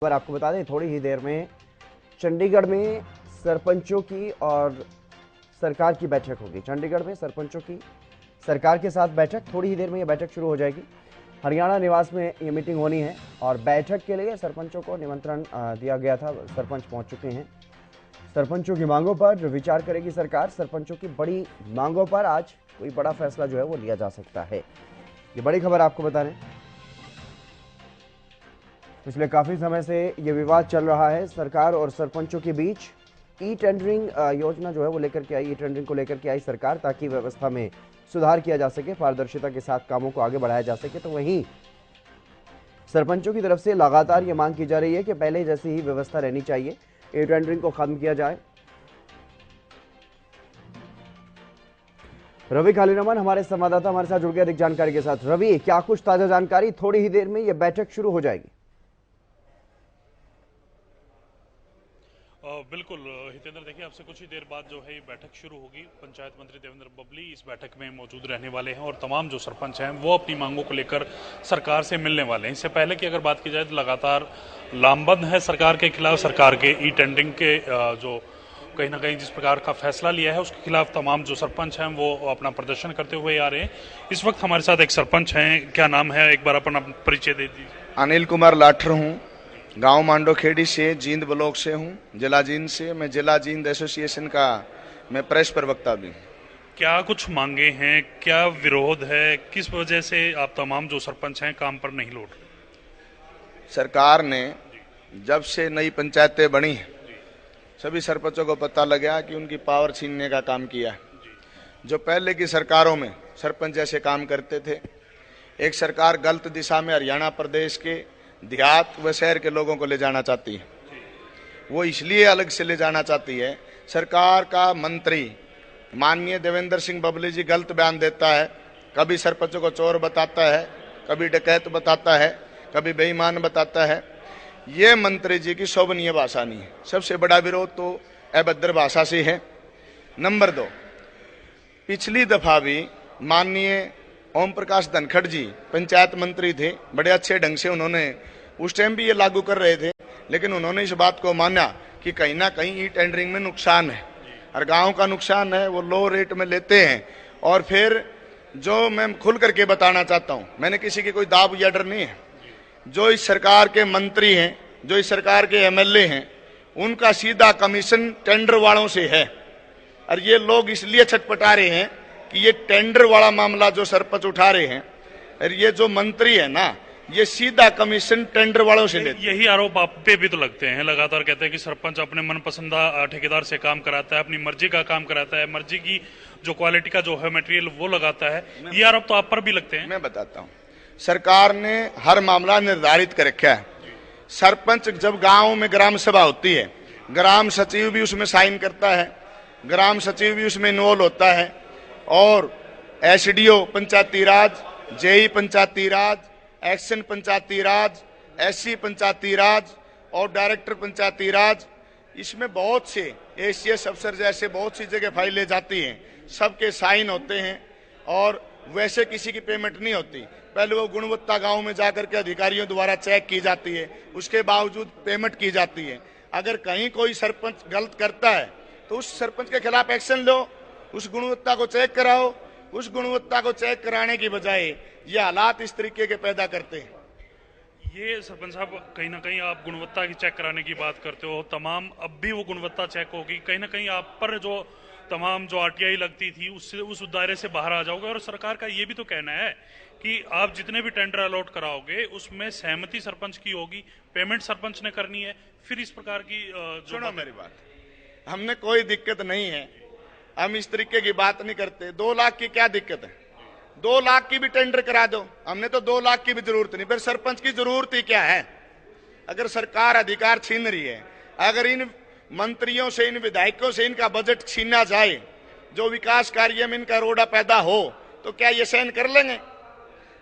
पर आपको बता दें थोड़ी ही देर में चंडीगढ़ में सरपंचों की और सरकार की बैठक होगी। चंडीगढ़ में सरपंचों की सरकार के साथ बैठक, थोड़ी ही देर में यह बैठक शुरू हो जाएगी। हरियाणा निवास में ये मीटिंग होनी है और बैठक के लिए सरपंचों को निमंत्रण दिया गया था। सरपंच पहुंच चुके हैं। सरपंचों की मांगों पर विचार करेगी सरकार। सरपंचों की बड़ी मांगों पर आज कोई बड़ा फैसला जो है वो लिया जा सकता है। ये बड़ी खबर आपको बता रहे हैं। पिछले काफी समय से ये विवाद चल रहा है सरकार और सरपंचों के बीच। ई टेंडरिंग योजना जो है वो लेकर के आई, ई टेंडरिंग को लेकर के आई सरकार, ताकि व्यवस्था में सुधार किया जा सके, पारदर्शिता के साथ कामों को आगे बढ़ाया जा सके। तो वहीं सरपंचों की तरफ से लगातार ये मांग की जा रही है कि पहले जैसी ही व्यवस्था रहनी चाहिए, ई टेंडरिंग को खत्म किया जाए। रवि खालीनमन हमारे संवाददाता हमारे साथ जुड़ गए अधिक जानकारी के साथ। रवि, क्या कुछ ताजा जानकारी? थोड़ी ही देर में यह बैठक शुरू हो जाएगी। बिल्कुल हितेंद्र, देखिए आपसे कुछ ही देर बाद जो है ये बैठक शुरू होगी। पंचायत मंत्री देवेंद्र बबली इस बैठक में मौजूद रहने वाले हैं और तमाम जो सरपंच हैं वो अपनी मांगों को लेकर सरकार से मिलने वाले हैं। इससे पहले की अगर बात की जाए तो लगातार लामबंद है सरकार के खिलाफ। सरकार के ई टेंडरिंग के जो कहीं ना कहीं जिस प्रकार का फैसला लिया है उसके खिलाफ तमाम जो सरपंच हैं वो अपना प्रदर्शन करते हुए आ रहे हैं। इस वक्त हमारे साथ एक सरपंच हैं, क्या नाम है, एक बार अपना परिचय दे दीजिए। अनिल कुमार लाठर हूँ, गांव मांडोखेड़ी से, जींद ब्लॉक से हूँ, जिला जींद से। मैं जिला जींद एसोसिएशन का मैं प्रेस प्रवक्ता भी हूँ। क्या कुछ मांगे हैं, क्या विरोध है, किस वजह से आप तमाम जो सरपंच हैं काम पर नहीं लौट रहे? सरकार ने जब से नई पंचायतें बनी हैं सभी सरपंचों को पता लगा कि उनकी पावर छीनने का काम किया है। जो पहले की सरकारों में सरपंच जैसे काम करते थे, एक सरकार गलत दिशा में हरियाणा प्रदेश के देहात व शहर के लोगों को ले जाना चाहती है। वो इसलिए अलग से ले जाना चाहती है, सरकार का मंत्री माननीय देवेंद्र सिंह बबली जी गलत बयान देता है, कभी सरपंचों को चोर बताता है, कभी डकैत बताता है, कभी बेईमान बताता है। ये मंत्री जी की शोभनीय भाषा नहीं है। सबसे बड़ा विरोध तो अभद्र भाषा से है। नंबर 2, पिछली दफा भी माननीय ओम प्रकाश धनखड़ जी पंचायत मंत्री थे, बड़े अच्छे ढंग से उन्होंने उस टाइम भी ये लागू कर रहे थे, लेकिन उन्होंने इस बात को माना कि कहीं ना कहीं ई टेंडरिंग में नुकसान है और गांव का नुकसान है, वो लो रेट में लेते हैं। और फिर जो मैं खुल करके बताना चाहता हूं, मैंने किसी की कोई दाब या डर नहीं है। जो इस सरकार के मंत्री हैं, जो इस सरकार के एमएलए हैं, उनका सीधा कमीशन टेंडर वालों से है। और ये लोग इसलिए छटपटा रहे हैं कि ये टेंडर वाला मामला जो सरपंच उठा रहे हैं, और ये जो मंत्री है ना, ये सीधा कमीशन टेंडर वालों से लेते। यही आरोप आप पे भी तो लगते हैं, लगातार कहते हैं कि सरपंच अपने मनपसंदा ठेकेदार से काम कराता है, अपनी मर्जी का काम कराता है, मर्जी की जो क्वालिटी का जो है मटेरियल वो लगाता है। ये आरोप तो आप पर भी लगते हैं। मैं बताता हूँ, सरकार ने हर मामला निर्धारित कर रखा है। सरपंच जब गांव में ग्राम सभा होती है, ग्राम सचिव भी उसमें साइन करता है, ग्राम सचिव भी उसमें इन्वॉल्व होता है, और एसडीओ पंचायती राज, जेई पंचायती राज, एक्शन पंचायती राज, एससी पंचायती राज और डायरेक्टर पंचायती राज, इसमें बहुत से एसीएस अफसर जैसे बहुत सी जगह फाइलें जाती हैं, सबके साइन होते हैं और वैसे किसी की पेमेंट नहीं होती। पहले वो गुणवत्ता गांव में जाकर के अधिकारियों द्वारा चेक की जाती है, उसके बावजूद पेमेंट की जाती है। अगर कहीं कोई सरपंच गलत करता है तो उस सरपंच के खिलाफ एक्शन लो, उस गुणवत्ता को चेक कराओ। उस गुणवत्ता को चेक कराने की बजाय ये हालात इस तरीके के पैदा करते हैं। ये सरपंच साहब, कहीं ना कहीं आप गुणवत्ता की चेक कराने की बात करते हो, तमाम अब भी वो गुणवत्ता चेक होगी, कहीं ना कहीं आप पर जो तमाम जो आरटीआई लगती थी उससे उस दायरे से बाहर आ जाओगे। और सरकार का ये भी तो कहना है कि आप जितने भी टेंडर अलॉट कराओगे उसमें सहमति सरपंच की होगी, पेमेंट सरपंच ने करनी है। फिर इस प्रकार की सुनो मेरी बात, हमने कोई दिक्कत नहीं है, हम इस तरीके की बात नहीं करते। 2 लाख की क्या दिक्कत है? 2 लाख की भी टेंडर करा दो, हमने तो 2 लाख की भी जरूरत नहीं। फिर सरपंच की जरूरत ही क्या है? अगर सरकार अधिकार छीन रही है, अगर इन मंत्रियों से, इन विधायकों से इनका बजट छीना जाए, जो विकास कार्य में इनका रोड़ा पैदा हो, तो क्या ये सहन कर लेंगे?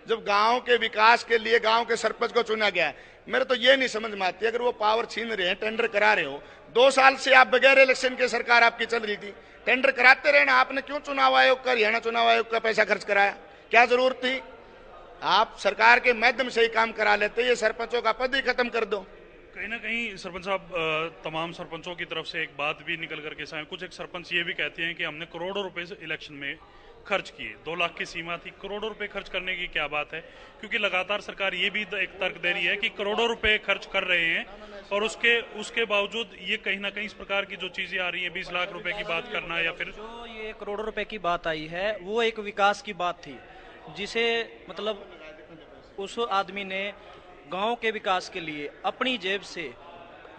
जब गांव के विकास के लिए गांव के सरपंच को चुना गया है, मेरे तो ये नहीं समझ में आती, अगर वो पावर छीन रहे हैं, टेंडर करा रहे हो, 2 साल से आप बगैर इलेक्शन के सरकार आपकी चल रही थी, टेंडर कराते रहे ना। आपने क्यों चुनाव आयोग का, हरियाणा चुनाव आयोग का पैसा खर्च कराया? क्या जरूरत थी? आप सरकार के माध्यम से ही काम करा लेते, ये सरपंचों का पद ही खत्म कर दो। कहीं ना कहीं सरपंच साहब तमाम सरपंचों की तरफ से एक बात भी निकल करके सामने, कुछ एक सरपंच ये भी कहते हैं कि हमने करोड़ों रुपए इलेक्शन में खर्च किए, 2 लाख की सीमा थी, करोड़ों रुपए खर्च करने की क्या बात है? क्योंकि लगातार सरकार ये भी एक तर्क दे रही है कि करोड़ों रुपए खर्च कर रहे हैं और उसके बावजूद ये कहीं ना कहीं इस प्रकार की जो चीजें आ रही हैं, 20 लाख रुपए की बात करना या फिर जो ये करोड़ों रुपए की बात आई है वो एक विकास की बात थी, जिसे मतलब उस आदमी ने गांव के विकास के लिए अपनी जेब से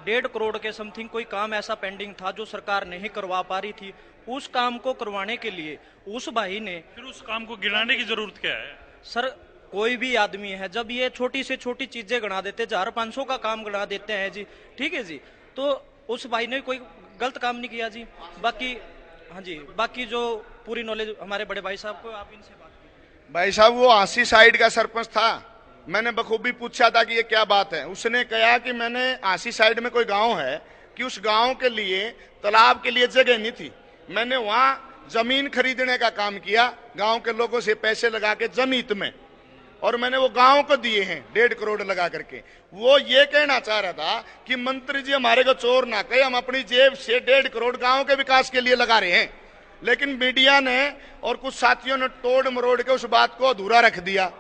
1.5 करोड़ के समथिंग कोई काम ऐसा पेंडिंग था जो सरकार नहीं करवा पा रही थी, उस काम को करवाने के लिए उस भाई ने, फिर उस काम को गिराने की जरूरत क्या है? सर कोई भी आदमी है जब ये छोटी से छोटी चीजें गणा देते, 400-500 का काम गणा देते हैं जी, ठीक है जी, तो उस भाई ने कोई गलत काम नहीं किया जी। बाकी हाँ जी, बाकी जो पूरी नॉलेज हमारे बड़े भाई साहब को, आप इनसे बात कीजिए। भाई साहब वो आसी साइड का सरपंच था, मैंने बखूबी पूछा था कि ये क्या बात है, उसने कहा कि मैंने आसी साइड में कोई गांव है कि उस गांव के लिए तालाब के लिए जगह नहीं थी, मैंने वहां जमीन खरीदने का काम किया, गांव के लोगों से पैसे लगा के जमीत में, और मैंने वो गांव को दिए हैं 1.5 करोड़ लगा करके। वो ये कहना चाह रहा था कि मंत्री जी हमारे को चोर ना कहे, हम अपनी जेब से 1.5 करोड़ गांव के विकास के लिए लगा रहे हैं, लेकिन मीडिया ने और कुछ साथियों ने तोड़ मरोड़ के उस बात को अधूरा रख दिया।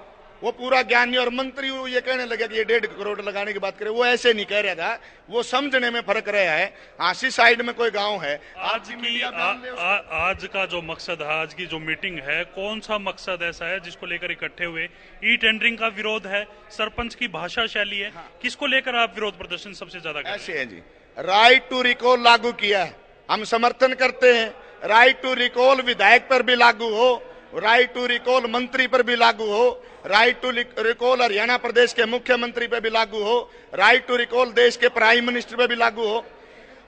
वो पूरा ज्ञानी और मंत्री ये कहने लगे कि ये 1.5 करोड़ लगाने की बात करे, वो ऐसे नहीं कह रहा था, वो समझने में फर्क रहा है। आसी साइड में कोई गांव है, आज का जो मकसद है, आज की जो मीटिंग है, कौन सा मकसद ऐसा है जिसको लेकर इकट्ठे हुए? ई टेंडरिंग का विरोध है, सरपंच की भाषा शैली है, हाँ। किसको लेकर आप विरोध प्रदर्शन सबसे ज्यादा कर रहे हैं? ऐसे है जी, राइट टू रिकॉल लागू किया है, हम समर्थन करते हैं। राइट टू रिकॉल विधायक पर भी लागू हो, राइट टू रिकॉल मंत्री पर भी लागू हो, राइट टू रिकॉल हरियाणा प्रदेश के मुख्यमंत्री पे भी लागू हो, राइट टू रिकॉल देश के प्राइम मिनिस्टर पे भी लागू हो।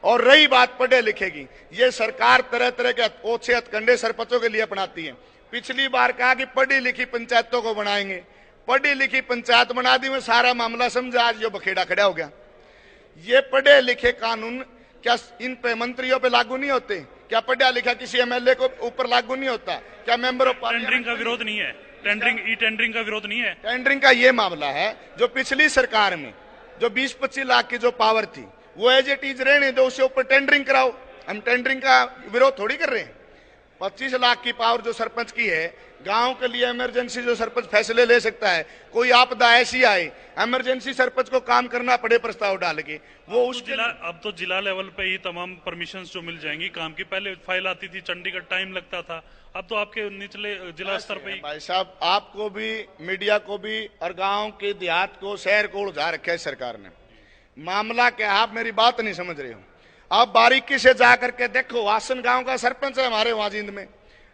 और रही बात पढ़े लिखे की, ये सरकार तरह तरह के ओछे हथकंडे सरपंचों के लिए अपनाती है। पिछली बार कहा कि पढ़ी लिखी पंचायतों को बनाएंगे, पढ़ी लिखी पंचायत बना दी, में सारा मामला समझा, आज जो बखेड़ा खड़ा हो गया। ये पढ़े लिखे कानून क्या इन पे मंत्रियों पे लागू नहीं होते? क्या पढ़ा लिखा किसी एमएलए को ऊपर लागू नहीं होता? क्या मेंबर ऑफ टेंडरिंग का विरोध नहीं है? ई टेंडरिंग का विरोध नहीं है? टेंडरिंग का ये मामला है, जो पिछली सरकार में जो 20-25 लाख की जो पावर थी वो एज इट इज रहने दो, उससे ऊपर टेंडरिंग कराओ। हम टेंडरिंग का विरोध थोड़ी कर रहे हैं। 25 लाख की पावर जो सरपंच की है, गांव के लिए इमरजेंसी जो सरपंच फैसले ले सकता है, कोई आपदा ऐसी आए इमरजेंसी सरपंच को काम करना पड़े प्रस्ताव डाल के, वो उस अब तो जिला लेवल पे ही तमाम परमिशंस जो मिल जाएंगी काम की। पहले फाइल आती थी, चंडीगढ़ टाइम लगता था, अब तो आपके निचले जिला स्तर पे ही। भाई साहब, आपको भी, मीडिया को भी और गांव के देहात को, शहर को उलझा रखा है सरकार ने। मामला क्या, आप मेरी बात नहीं समझ रहे हो। आप बारीकी से जाकर के देखो, वासन गांव का सरपंच है हमारे वहां जींद में,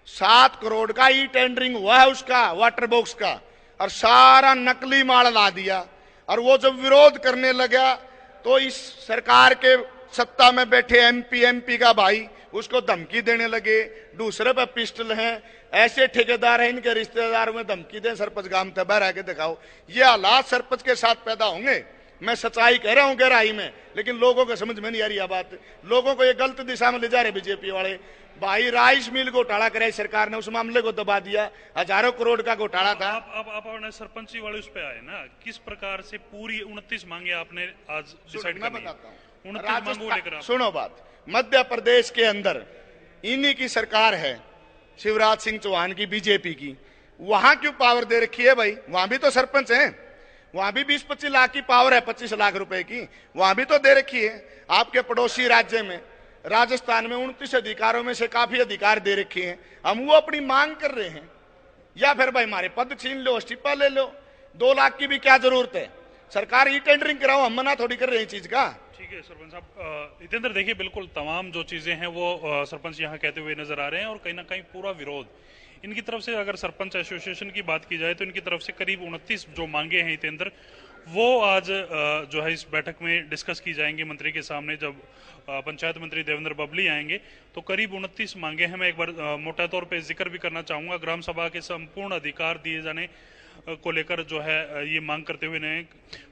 7 करोड़ का ई टेंडरिंग हुआ है उसका, वाटर बॉक्स का, और सारा नकली माल ला दिया। और वो जब विरोध करने लगा तो इस सरकार के सत्ता में बैठे एमपी का भाई उसको धमकी देने लगे, दूसरे पे पिस्टल है, ऐसे ठेकेदार हैं इनके रिश्तेदार में धमकी दें सरपंच गांव में बाहर आके दिखाओ। ये हालात सरपंच के साथ पैदा होंगे। मैं सच्चाई कह रहा हूं गहराई में, लेकिन लोगों को समझ में नहीं आ रही बात। लोगों को ये गलत दिशा में ले जा रहे बीजेपी वाले। भाई राइस मिल घोटाला कराई सरकार ने, उस मामले को दबा दिया, हजारों करोड़ का घोटाला था। आप अपने सरपंची वाले उस पे आए ना, किस प्रकार से पूरी 29 मांगे आपने आज डिसाइड करनी है? मैं बताता हूं 29 मांगों लेकर। सुनो बात, मध्य प्रदेश के अंदर इन्हीं की सरकार है, शिवराज सिंह चौहान की, बीजेपी की। वहां क्यों पावर दे रखी है भाई? वहां भी तो सरपंच है, वहां भी 20-25 लाख की पावर है, 25 लाख रुपए की, वहां भी तो दे रखी है। आपके पड़ोसी राज्य में, राजस्थान में 29 अधिकारों में से काफी अधिकार दे रखे हैं। हम वो अपनी मांग कर रहे हैं, या फिर भाई हमारे पद छीन लो, इस्तीफा ले लो। 2 लाख की भी क्या जरूरत है? सरकार ई टेंडरिंग कराओ, हम मना थोड़ी कर रहे हैं चीज का। ठीक है सरपंच साहब, हितेंद्र देखिए, बिल्कुल तमाम जो चीजें हैं वो सरपंच यहाँ कहते हुए नजर आ रहे हैं, और कहीं ना कहीं पूरा विरोध इनकी तरफ से। अगर सरपंच एसोसिएशन की बात की जाए तो इनकी तरफ से करीब 29 जो मांगे हैं हितेंद्र, वो आज जो है इस बैठक में डिस्कस की जाएंगी मंत्री के सामने। जब पंचायत मंत्री देवेंद्र बबली आएंगे तो करीब 29 मांगे हैं। मैं एक बार मोटा तौर पे जिक्र भी करना चाहूंगा। ग्राम सभा के संपूर्ण अधिकार दिए जाने को लेकर जो है ये मांग करते हुए ने,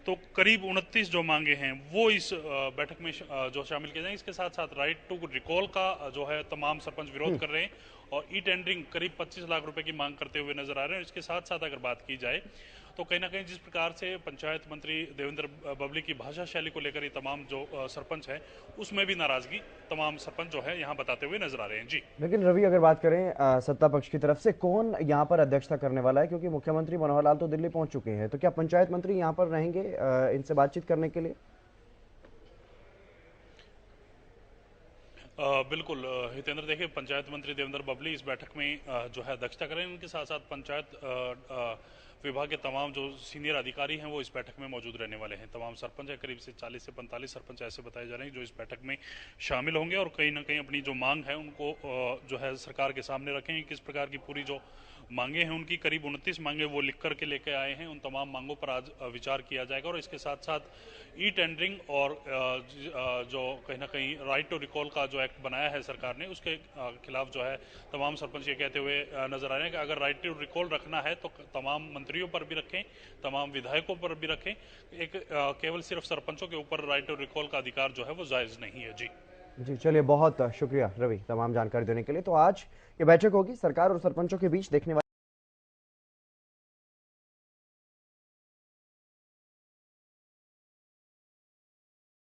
तो करीब 29 जो मांगे हैं वो इस बैठक में जो शामिल किए जाएंगे। इसके साथ साथ राइट टू रिकॉल का जो है तमाम सरपंच विरोध कर रहे हैं, और ई टेंडरिंग करीब 25 लाख रुपए की मांग करते हुए नजर आ रहे हैं। इसके साथ साथ अगर बात की जाए तो कहीं ना कहीं जिस प्रकार से पंचायत मंत्री देवेंद्र बबली की भाषा शैली को लेकर ये तमाम जो सरपंच है उसमें भी नाराजगी तमाम सरपंच जो है यहाँ बताते हुए नजर आ रहे हैं। जी, लेकिन रवि, अगर बात करें सत्ता पक्ष की तरफ से कौन यहाँ पर अध्यक्षता करने वाला है, क्योंकि मुख्यमंत्री मनोहर लाल तो दिल्ली पहुंच चुके हैं, तो क्या पंचायत मंत्री यहाँ पर रहेंगे इनसे बातचीत करने के लिए? बिल्कुल हितेंद्र, देखिए पंचायत मंत्री देवेंद्र बबली इस बैठक में जो है अध्यक्षता करेंगे। उनके साथ साथ पंचायत विभाग के तमाम जो सीनियर अधिकारी हैं वो इस बैठक में मौजूद रहने वाले हैं। तमाम सरपंच है, करीब से 40 से 45 सरपंच ऐसे बताए जा रहे हैं जो इस बैठक में शामिल होंगे और कहीं ना कहीं अपनी जो मांग है उनको जो है सरकार के सामने रखेंगे। किस प्रकार की पूरी जो मांगे हैं उनकी करीब 29 मांगे वो लिख करके लेके आए हैं। उन तमाम मांगों पर आज विचार किया जाएगा और इसके साथ साथ ई टेंडरिंग और जो कहीं ना कहीं राइट टू रिकॉल का जो एक्ट बनाया है सरकार ने उसके खिलाफ जो है तमाम सरपंच ये कहते हुए नजर आ रहे हैं कि अगर राइट टू रिकॉल रखना है तो तमाम मंत्रियों पर भी रखें, तमाम विधायकों पर भी रखें। एक केवल सिर्फ सरपंचों के ऊपर राइट टू रिकॉल का अधिकार जो है वो जायज नहीं है। जी जी, चलिए, बहुत शुक्रिया रवि तमाम जानकारी देने के लिए। तो आज ये बैठक होगी सरकार और सरपंचों के बीच, देखने